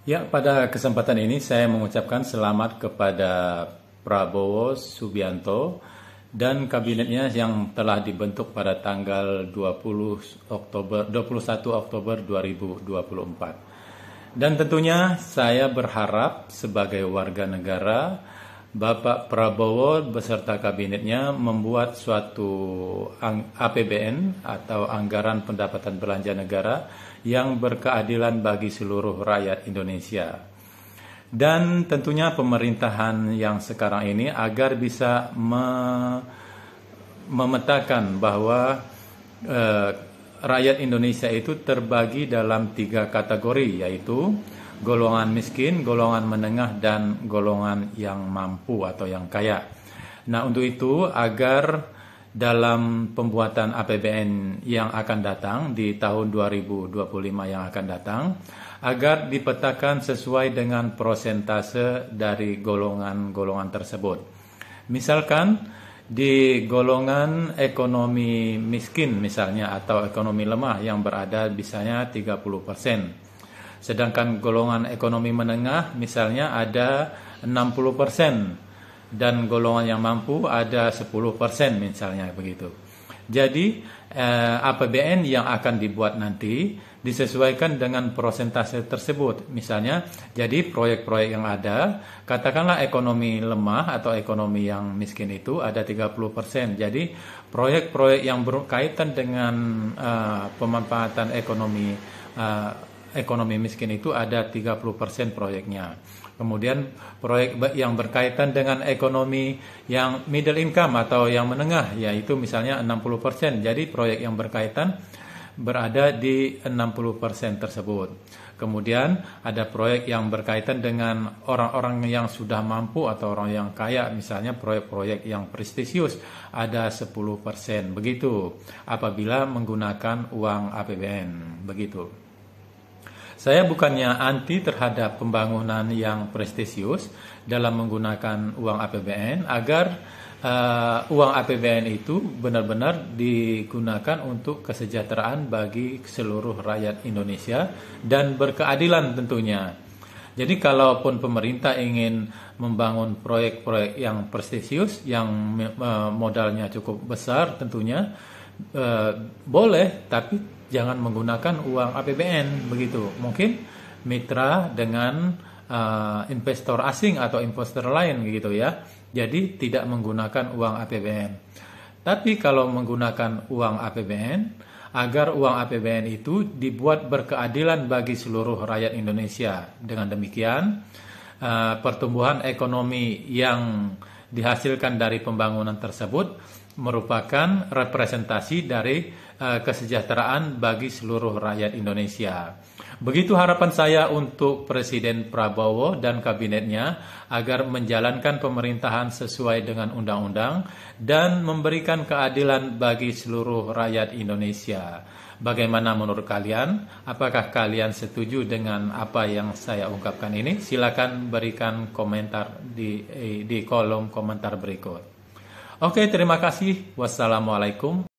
Ya, pada kesempatan ini saya mengucapkan selamat kepada Prabowo Subianto dan kabinetnya yang telah dibentuk pada tanggal 21 Oktober 2024. Dan tentunya saya berharap sebagai warga negara Bapak Prabowo beserta kabinetnya membuat suatu APBN atau anggaran pendapatan belanja negara yang berkeadilan bagi seluruh rakyat Indonesia. Dan tentunya pemerintahan yang sekarang ini agar bisa memetakan bahwa rakyat Indonesia itu terbagi dalam 3 kategori, yaitu golongan miskin, golongan menengah, dan golongan yang mampu atau yang kaya. Nah, untuk itu agar dalam pembuatan APBN yang akan datang di tahun 2025 yang akan datang, agar dipetakan sesuai dengan persentase dari golongan-golongan tersebut. Misalkan di golongan ekonomi miskin misalnya atau ekonomi lemah yang berada misalnya 30%. Sedangkan golongan ekonomi menengah misalnya ada 60%. Dan golongan yang mampu ada 10% misalnya begitu. Jadi APBN yang akan dibuat nanti disesuaikan dengan persentase tersebut. Misalnya, jadi proyek-proyek yang ada, katakanlah ekonomi lemah atau ekonomi yang miskin itu ada 30%. Jadi proyek-proyek yang berkaitan dengan pemanfaatan ekonomi miskin itu ada 30% proyeknya. Kemudian proyek yang berkaitan dengan ekonomi yang middle income atau yang menengah, yaitu misalnya 60%. Jadi proyek yang berkaitan berada di 60% tersebut. Kemudian ada proyek yang berkaitan dengan orang-orang yang sudah mampu atau orang yang kaya, misalnya proyek-proyek yang prestisius ada 10%. Begitu apabila menggunakan uang APBN. Begitu. Saya bukannya anti terhadap pembangunan yang prestisius dalam menggunakan uang APBN agar uang APBN itu benar-benar digunakan untuk kesejahteraan bagi seluruh rakyat Indonesia dan berkeadilan tentunya. Jadi kalaupun pemerintah ingin membangun proyek-proyek yang prestisius yang modalnya cukup besar tentunya boleh, tapi jangan menggunakan uang APBN begitu. Mungkin mitra dengan investor asing atau investor lain gitu ya. Jadi tidak menggunakan uang APBN. Tapi kalau menggunakan uang APBN, agar uang APBN itu dibuat berkeadilan bagi seluruh rakyat Indonesia. Dengan demikian, pertumbuhan ekonomi yang dihasilkan dari pembangunan tersebut merupakan representasi dari kesejahteraan bagi seluruh rakyat Indonesia. Begitu harapan saya untuk Presiden Prabowo dan kabinetnya agar menjalankan pemerintahan sesuai dengan undang-undang dan memberikan keadilan bagi seluruh rakyat Indonesia. Bagaimana menurut kalian? Apakah kalian setuju dengan apa yang saya ungkapkan ini? Silakan berikan komentar di kolom komentar berikut. Oke, terima kasih. Wassalamualaikum.